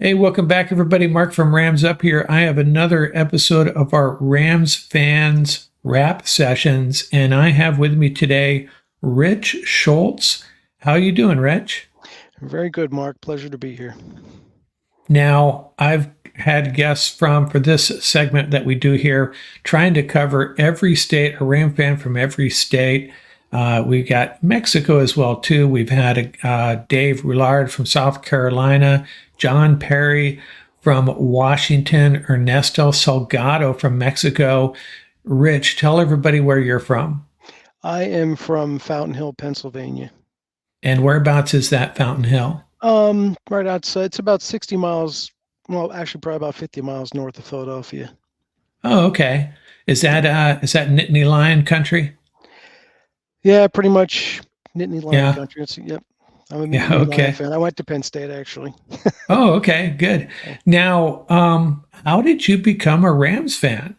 Hey, welcome back, everybody. Mark from Rams Up here. I have another episode of our Rams fans rap sessions, and I have with me today Rich Schultz. How you doing, Rich? Very good, Mark. Pleasure to be here. Now, I've had guests for this segment that we do here, trying to cover every state, a Ram fan from every state. We got Mexico as well too. We've had Dave Roulard from South Carolina, John Perry from Washington, Ernesto Salgado from Mexico. Rich, tell everybody where you're from. I am from Fountain Hill, Pennsylvania. And whereabouts is that Fountain Hill? Right outside. It's about 60 miles. Well, actually, probably about 50 miles north of Philadelphia. Oh, okay. Is that Nittany Lion country? Yeah, pretty much Nittany Lion Yeah. country. Yep. I'm a Yeah. Nittany Lion Okay. fan. I went to Penn State actually. Oh, okay. Good. Now, how did you become a Rams fan?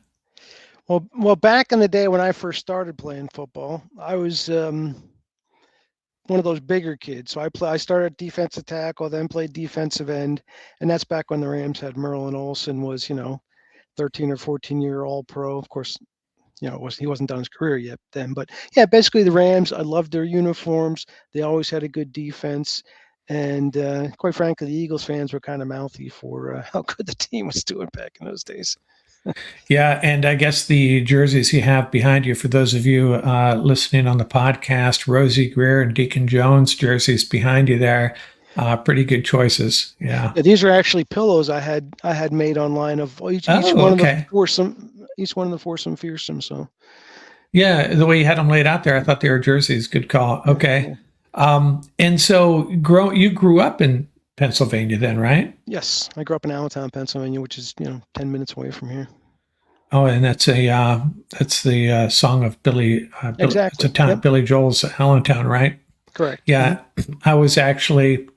Well, back in the day when I first started playing football, I was one of those bigger kids. So I started defensive tackle, then played defensive end, and that's back when the Rams had Merlin Olsen was 13 or 14-year All Pro. Of course, he wasn't done his career yet then, but yeah, basically the Rams. I loved their uniforms. They always had a good defense, and quite frankly, the Eagles fans were kind of mouthy for how good the team was doing back in those days. Yeah, and I guess the jerseys you have behind you, for those of you listening on the podcast, Rosie Greer and Deacon Jones jerseys behind you there, pretty good choices. Yeah. Yeah, these are actually pillows I had made online of each Oh, one of the okay. foursome fearsome. So Yeah, the way you had them laid out there, I thought they were jerseys. Good call. Okay. yeah. And so you grew up in Pennsylvania then, right? Yes, I grew up in Allentown, Pennsylvania, which is 10 minutes away from here. Oh, and that's the song of it's a Exactly. town, Yep. Billy Joel's Allentown, right? Correct. Yeah, I was actually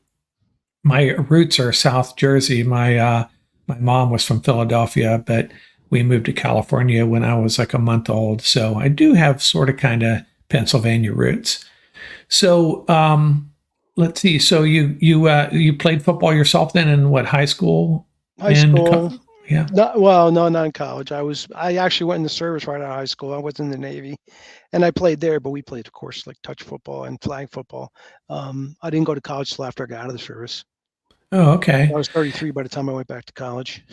my roots are South Jersey. My mom was from Philadelphia, but we moved to California when I was like a month old. So I do have sort of kind of Pennsylvania roots. So let's see. So you played football yourself then in what, high school High and school. yeah. Not in college. I actually went in the service right out of high school. I was in the Navy, and I played there. But we played, of course, like touch football and flag football. I didn't go to college till after I got out of the service. Oh, I okay. was 33 by the time I went back to college.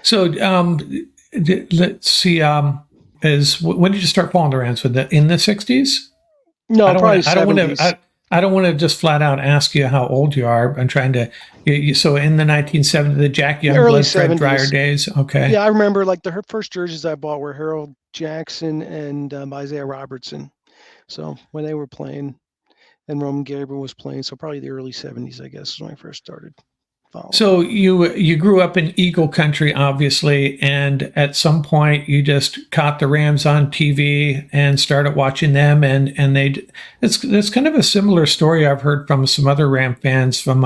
So let's see. Is when did you start following the Rams? In the '60s? I No, don't probably want to. I don't want to. 70s. I don't want to just flat out ask you how old you are. I'm trying to. So in the 1970s, the Jack Early Youngblood, Fred Dryer 70s. days. Okay. Yeah, I remember like the first jerseys I bought were Harold Jackson and Isaiah Robertson. So when they were playing, and Roman Gabriel was playing, so probably the early 70s, I guess, is when I first started following. So you grew up in Eagle Country, obviously, and at some point you just caught the Rams on TV and started watching them, and it's kind of a similar story I've heard from some other Ram fans, from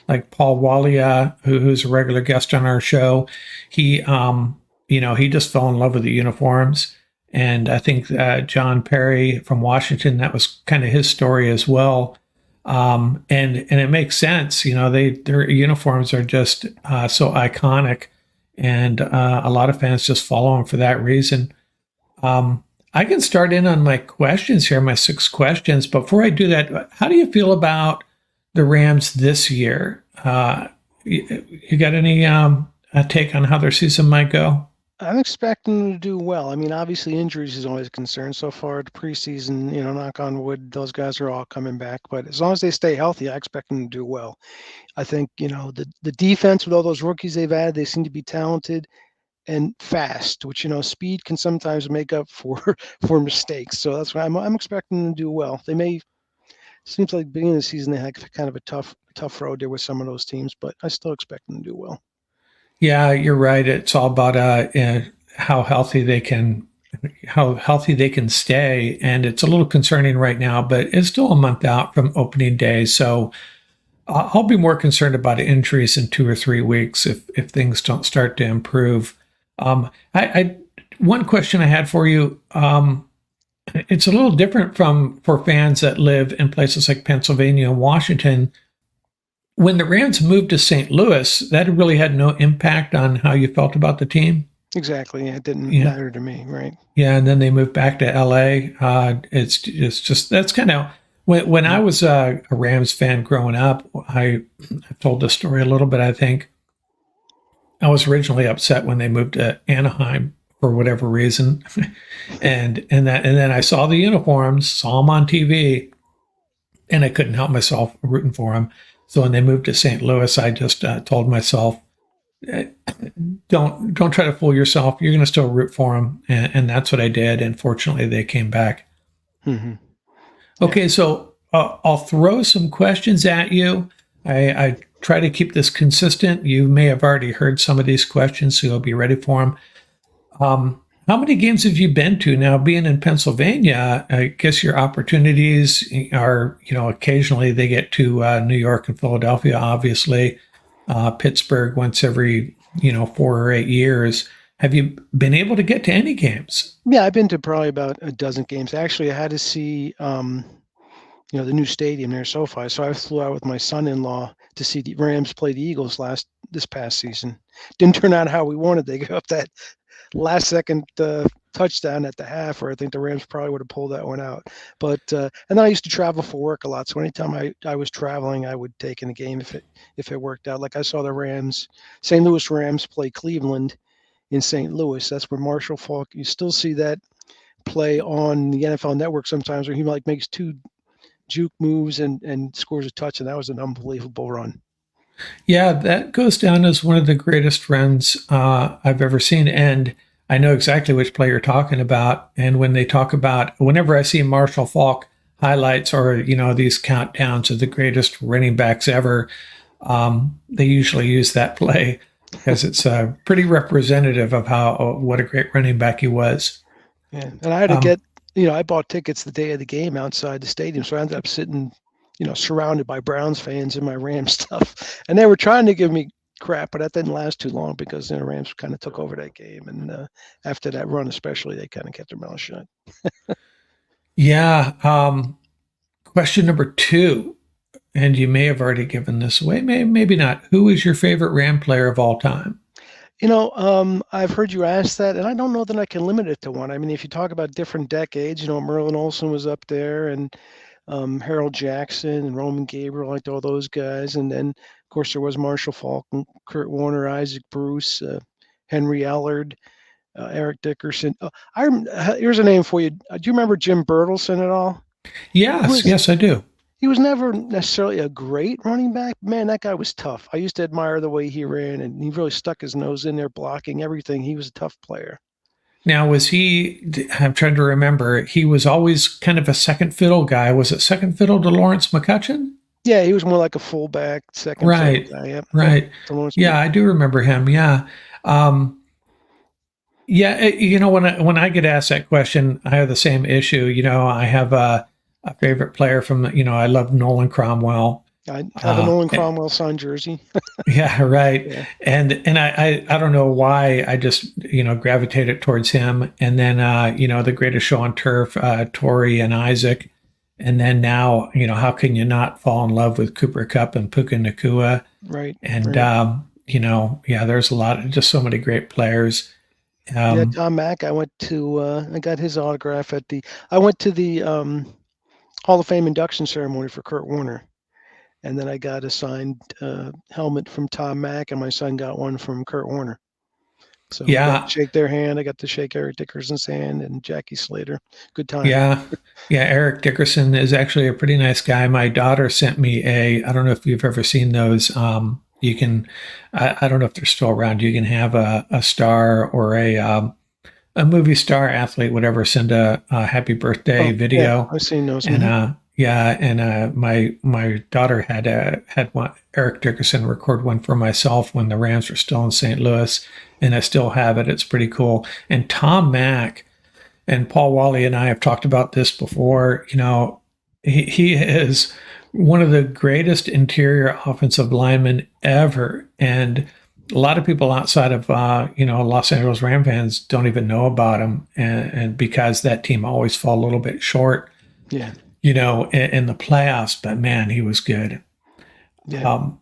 like Paul Walia, who's a regular guest on our show. He just fell in love with the uniforms, and I think John Perry from Washington, that was kind of his story as well. And it makes sense. Their uniforms are just so iconic, and a lot of fans just follow them for that reason. I can start in on my questions here, my 6 questions. Before I do that, how do you feel about the Rams this year? You got any take on how their season might go? I'm expecting them to do well. I mean, obviously injuries is always a concern. So far, the preseason, knock on wood, those guys are all coming back. But as long as they stay healthy, I expect them to do well. I think, the defense with all those rookies they've added, they seem to be talented and fast, which, speed can sometimes make up for for mistakes. So that's why I'm expecting them to do well. They may seems like beginning of the season they had kind of a tough road there with some of those teams, but I still expect them to do well. Yeah, you're right. It's all about how healthy they can stay, and it's a little concerning right now. But it's still a month out from opening day, so I'll be more concerned about injuries in 2 or 3 weeks if things don't start to improve. I one question I had for you. It's a little different for fans that live in places like Pennsylvania and Washington. When the Rams moved to St. Louis, that really had no impact on how you felt about the team. Exactly. It didn't Yeah. matter to me, right? Yeah, and then they moved back to LA. It's just that's kind of when I was a Rams fan growing up. I've told this story a little bit. I think I was originally upset when they moved to Anaheim for whatever reason, and then I saw the uniforms, saw them on TV, and I couldn't help myself rooting for them. So when they moved to St. Louis, I just told myself, eh, don't try to fool yourself. You're going to still root for them, and that's what I did. And fortunately, they came back. Hmm. Yeah. Okay, so I'll throw some questions at you. I try to keep this consistent. You may have already heard some of these questions, so you'll be ready for them. How many games have you been to now? Being in Pennsylvania, I guess your opportunities are, occasionally they get to New York and Philadelphia, obviously, Pittsburgh once every, 4 or 8 years. Have you been able to get to any games? Yeah, I've been to probably about a dozen games. Actually, I had to see, the new stadium near SoFi. So I flew out with my son-in-law to see the Rams play the Eagles this past season. Didn't turn out how we wanted. They gave up that last second touchdown at the half, or I think the Rams probably would have pulled that one out. But and then I used to travel for work a lot, so anytime I was traveling, I would take in a game if it worked out. Like I saw the St. Louis Rams play Cleveland in St. Louis. That's where Marshall Faulk. You still see that play on the NFL Network sometimes, where he like makes two juke moves and scores a touch, and that was an unbelievable run. Yeah, that goes down as one of the greatest runs I've ever seen. And I know exactly which play you're talking about. And when they talk about, whenever I see Marshall Faulk highlights or, these countdowns of the greatest running backs ever, they usually use that play because it's pretty representative of what a great running back he was. Yeah, and I had to Um, get, I bought tickets the day of the game outside the stadium, so I ended up sitting, surrounded by Browns fans and my Rams stuff, and they were trying to give me crap, but that didn't last too long because the Rams kind of took over that game, and after that run, especially, they kind of kept their mouth shut. yeah. Question number two, and you may have already given this away, maybe not. Who is your favorite Ram player of all time? I've heard you ask that, and I don't know that I can limit it to one. I mean, if you talk about different decades, Merlin Olsen was up there, and Harold Jackson and Roman Gabriel, liked all those guys. And then, of course, there was Marshall Faulk, Kurt Warner, Isaac Bruce, Henry Allard, Eric Dickerson. Here's a name for you. Do you remember Jim Bertelsen at all? He Yes, was yes, I do. he was never necessarily a great running back. Man, that guy was tough. I used to admire the way he ran, and he really stuck his nose in there, blocking everything. He was a tough player. Now, was he? I'm trying to remember. He was always kind of a second fiddle guy. Was it second fiddle to Lawrence McCutcheon? Yeah, he was more like a fullback, second fiddle Right, guy. Yep, yep. right. To Lawrence Yeah, I do remember him. Yeah, um, yeah. When I get asked that question, I have the same issue. I have a favorite player from. I love Nolan Cromwell. I have a Nolan And, Cromwell signed jersey. yeah, right. Yeah, And I don't know why I just gravitated towards him. And then the greatest show on turf, Tori and Isaac. And then now, how can you not fall in love with Cooper Cup and Puka Nakua? right, And right. yeah, there's a lot of just so many great players. Yeah, Um, Tom Mack. I got his autograph I went to the Hall of Fame induction ceremony for Kurt Warner, and then I got a signed helmet from Tom Mack, and my son got one from Kurt Warner. So I got to yeah, shake their hand. I got to shake Eric Dickerson's hand and Jackie Slater. Good time. yeah, yeah. Eric Dickerson is actually a pretty nice guy. My daughter sent me I don't know if you've ever seen those. You can, I don't know if they're still around. You can have a star or a movie star, athlete, whatever, send a happy birthday Oh, yeah, video. I've seen those. And Mhm. yeah, and my daughter had one, Eric Dickerson, record one for myself when the Rams were still in St. Louis, and I still have it. It's pretty cool. And Tom Mack and Paul Wally and I have talked about this before. He is one of the greatest interior offensive linemen ever, and a lot of people outside of Los Angeles Ram fans don't even know about him, and because that team always fall a little bit short, Yeah, in the playoffs. But man, he was good. yeah. Um,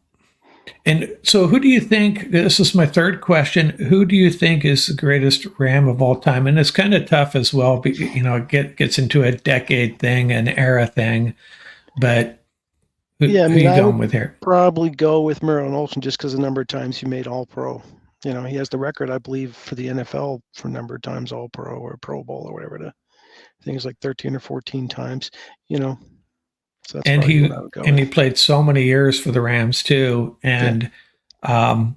And so, who do you think? This is my third question. Who do you think is the greatest Ram of all time? And it's kind of tough as well. It gets into a decade thing, an era thing. But Yeah, I who mean, you I going would with here? probably go with Marilyn Olsen just because the number of times he made All Pro. He has the record, I believe, for the NFL for a number of times All Pro or Pro Bowl or whatever. I think it's like 13 or 14 times. You know, so that's And probably what I he would go and he with. played so many years for the Rams too. Yeah, Um,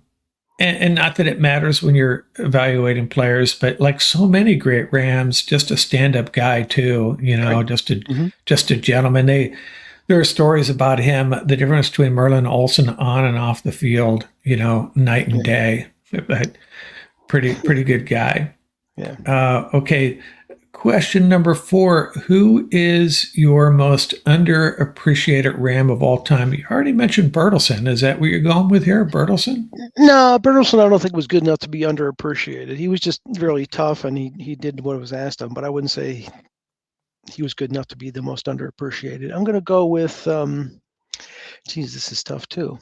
and not that it matters when you're evaluating players, but like so many great Rams, just a stand-up guy too. right. Hmm. Just a gentleman. There are stories about him, the difference between Merlin Olsen on and off the field, night and Yeah, day. But pretty good guy. yeah. Okay, question number 4: Who is your most underappreciated Ram of all time? You already mentioned Bertelson. Is that what you're going with here, Bertelson? No, Bertelson, I don't think was good enough to be underappreciated. He was just really tough, and he did what was asked of him. But I wouldn't say he was good enough to be the most underappreciated. I'm going to go with. Geez, this is tough too.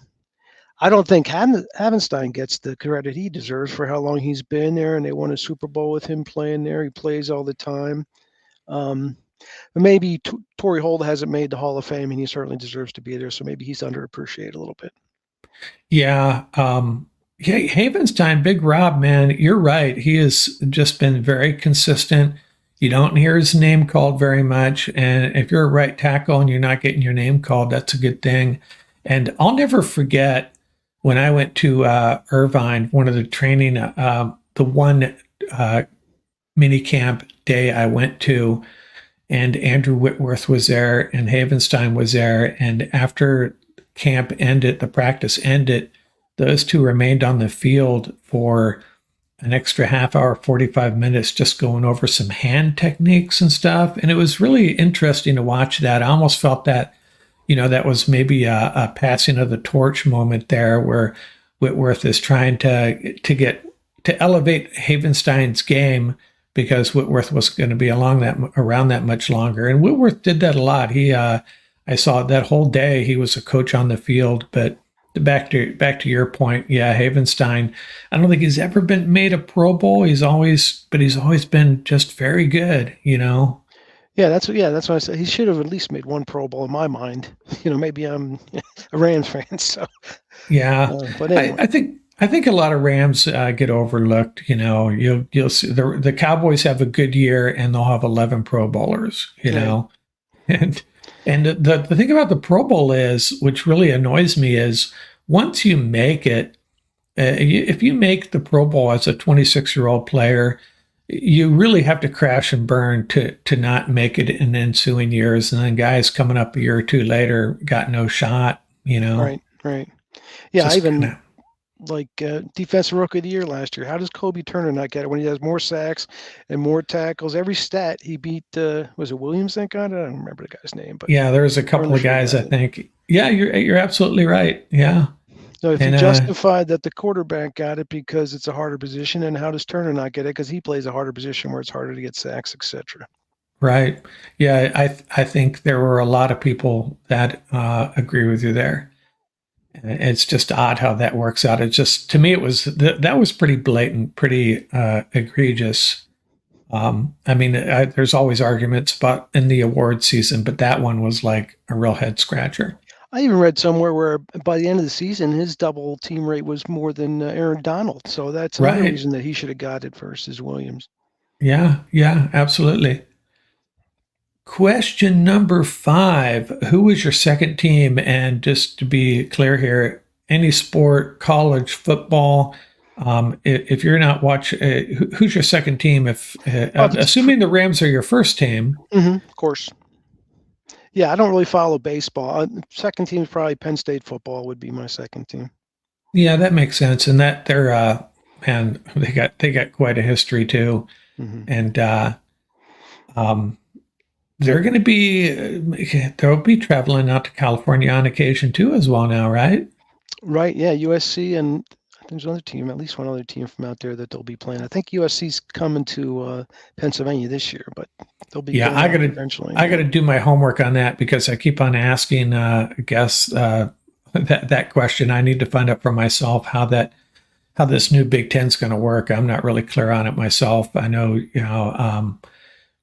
I don't think Havenstein gets the credit he deserves for how long he's been there, and they won a Super Bowl with him playing there. He plays all the time. Um, maybe Torrey Holt hasn't made the Hall of Fame, and he certainly deserves to be there. So maybe he's underappreciated a little bit. Yeah. Yeah, Havenstein, Big Rob, man, you're right. He has just been very consistent. You don't hear his name called very much. And if you're a right tackle and you're not getting your name called, that's a good thing. And I'll never forget when I went to Irvine, one of the training, the one mini camp day I went to, and Andrew Whitworth was there and Havenstein was there. And after camp ended, the practice ended, those two remained on the field for an extra half hour, 45 minutes, just going over some hand techniques and stuff. And it was really interesting to watch that. I almost felt that, that was maybe a passing of the torch moment there where Whitworth is trying to elevate Havenstein's game because Whitworth was going to be around that much longer. And Whitworth did that a lot. I saw it that whole day. He was a coach on the field, but back to your point, yeah, Havenstein. I don't think he's ever been made a Pro Bowl. But he's always been just very good. Yeah, that's what I said. He should have at least made one Pro Bowl in my mind. Maybe I'm a Rams fan, so. Yeah, But I, anyway, I think I think a lot of Rams get overlooked. You'll see the Cowboys have a good year and they'll have 11 Pro Bowlers. right. And the thing about the Pro Bowl is, which really annoys me, is once you make it, if you make the Pro Bowl as a 26-year-old player, you really have to crash and burn to not make it in the ensuing years. And then guys coming up a year or two later got no shot. Right, right. Yeah, I Just kind even of like defensive rookie of the year last year. How does Kobe Turner not get it when he has more sacks and more tackles? Every stat he beat. Was it Williams that got it? I don't remember the guy's name, but yeah. There's a couple darn of sure guys got I it. think. Yeah, you're absolutely right. Yeah, So if you and justified that the quarterback got it because it's a harder position, and how does Turner not get it because he plays a harder position where it's harder to get sacks, etc. right. Yeah, I think there were a lot of people that agree with you there. It's just odd how that works out. It's just to me, that was pretty blatant, pretty egregious. I mean, there's always arguments about in the award season, but that one was like a real head scratcher. I even read somewhere where by the end of the season, his double team rate was more than Aaron Donald. So that's another Right? reason that he should have got it versus Williams. Yeah, yeah, absolutely. Question number 5: Who was your second team? And just to be clear here, any sport, college, football. If you're not who's your second team? If assuming the Rams are your first team, Of course. Yeah, I don't really follow baseball. Second team is probably Penn State football would be my second team. yeah, that makes sense. And that they're man, they got quite a history too, Hmm. and um, they're going to be they'll be traveling out to California on occasion too, as well now, right? Right. Yeah, USC and there's another team, at least one other team from out there that they'll be playing. I think USC's coming to Pennsylvania this year, but they'll be Yeah, going out eventually. I Yeah. gotta do my homework on that because I keep on asking guests that question. I need to find out for myself how this new Big Ten is going to work. I'm not really clear on it myself. I know,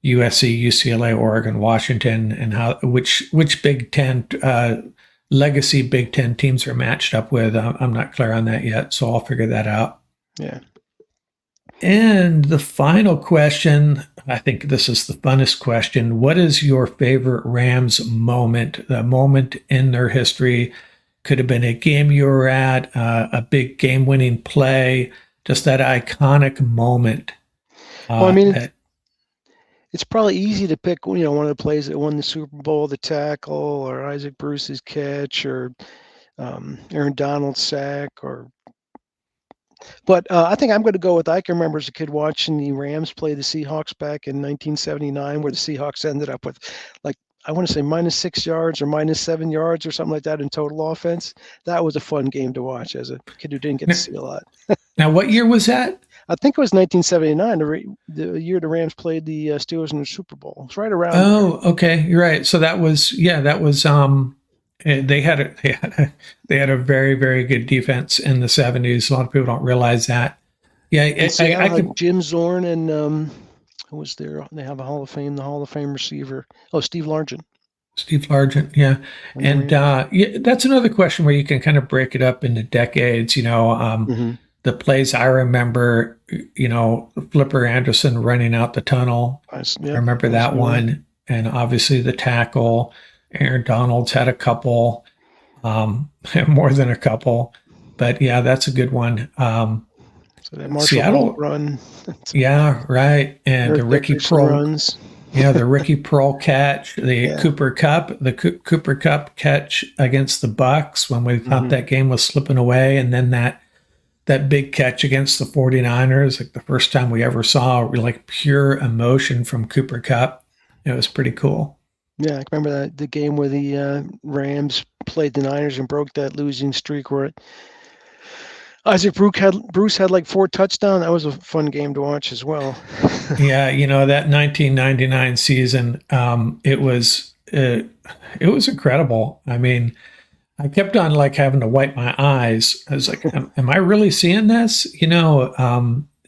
USC, UCLA, Oregon, Washington, and how which Big Ten legacy Big Ten teams are matched up with. I'm not clear on that yet, so I'll figure that out. Yeah. And the final question, I think this is the funnest question. What is your favorite Rams moment? The moment in their history could have been a game you were at, a big game-winning play, just that iconic moment. Well, I mean, it's probably easy to pick, one of the plays that won the Super Bowl, the tackle, or Isaac Bruce's catch, or Aaron Donald's sack, But I think I'm going to go with, I can remember as a kid watching the Rams play the Seahawks back in 1979, where the Seahawks ended up with, like, I want to say -6 yards or -7 yards or something like that in total offense. That was a fun game to watch as a kid who didn't get to see a lot. Now, what year was that? I think it was 1979, the year the Rams played the Steelers in the Super Bowl. It's right around. Oh, okay, you're right. So that was they had a very, very good defense in the 70s. A lot of people don't realize that. Yeah, I could. Jim Zorn and who was there? They have the Hall of Fame receiver. Oh, Steve Largent. Steve Largent, yeah. And that's another question where you can kind of break it up into decades. The plays I remember, Flipper Anderson running out the tunnel. I remember that one. And obviously the tackle. Aaron Donald's had a couple, more than a couple. But yeah, that's a good one. So that Seattle run. Yeah, right. And the Ricky Pearl runs. Yeah, the Ricky Pearl catch, the Cooper Cup catch against the Bucks when we thought that game was slipping away, and then that big catch against the 49ers, like the first time we ever saw like pure emotion from Cooper Cup. It was pretty cool. Yeah, I remember the game where the Rams played the Niners and broke that losing streak where Isaac Bruce had like 4 touchdowns. That was a fun game to watch as well. Yeah, that 1999 season, it was incredible. I mean, I kept on like having to wipe my eyes. I was like, am I really seeing this?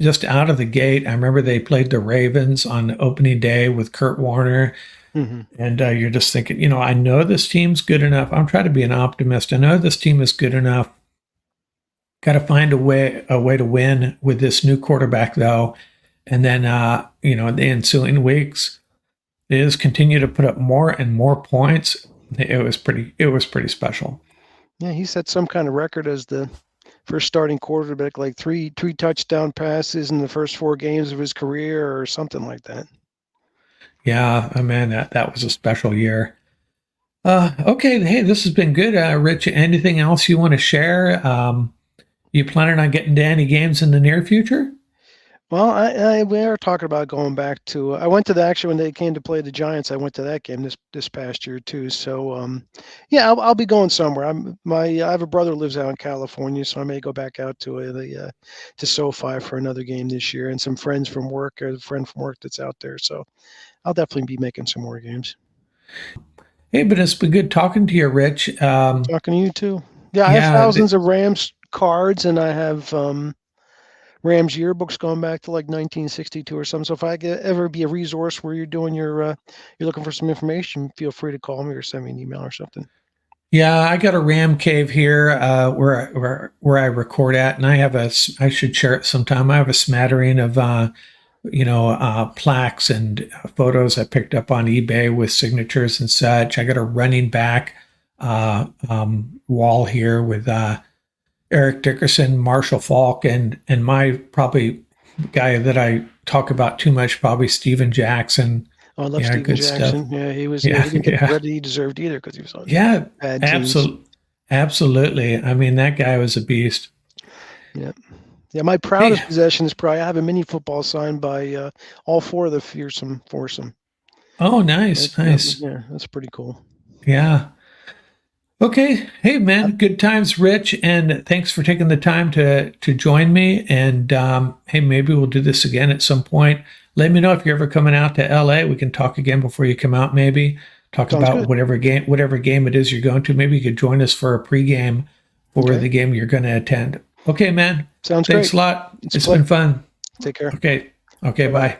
Just out of the gate, I remember they played the Ravens on opening day with Kurt Warner. And you're just thinking, I know this team's good enough. I'm trying to be an optimist. I know this team is good enough. Got to find a way to win with this new quarterback, though. And then, in the ensuing weeks, they just continue to put up more and more points. It was pretty special. Yeah, he set some kind of record as the first starting quarterback, like three touchdown passes in the first 4 games of his career, or something like that. Yeah, man, that was a special year. Okay, hey, this has been good, Rich. Anything else you want to share? You planning on getting to any games in the near future? Well, we are talking about going back to. I went to when they came to play the Giants. I went to that game this past year too. So yeah, I'll be going somewhere. I have a brother who lives out in California, so I may go back out to SoFi for another game this year, and some friends from work, or a friend from work that's out there. So I'll definitely be making some more games. Hey, but it's been good talking to you, Rich. Talking to you too. Yeah, I have thousands of Rams cards, and I have Rams yearbooks going back to like 1962 or something. So if I could ever be a resource where you're doing you're looking for some information, feel free to call me or send me an email or something. Yeah, I got a Ram cave here where I record at, and I should share it sometime. I have a smattering of plaques and photos I picked up on eBay with signatures and such. I got a running back wall here with Eric Dickerson, Marshall Falk, and my probably guy that I talk about too much, probably Steven Jackson. Oh, I love Steven Jackson. Stuff. Yeah, he was. Yeah, he didn't get the credit he deserved either because he was on. Yeah, absolutely. I mean, that guy was a beast. Yeah. Yeah, my proudest possession is probably I have a mini football signed by all 4 of the fearsome foursome. Oh, nice. That's pretty cool. Yeah. Okay. Hey, man, good times, Rich, and thanks for taking the time to join me. And hey, maybe we'll do this again at some point. Let me know if you're ever coming out to LA. We can talk again before you come out, maybe talk Sounds about good. whatever game it is you're going to. Maybe you could join us for a pregame for Okay. the game you're going to attend. Okay, man. Sounds Thanks great. a lot. It's a It's pleasure. been fun. Take care. Okay. Okay. Bye-bye. Bye.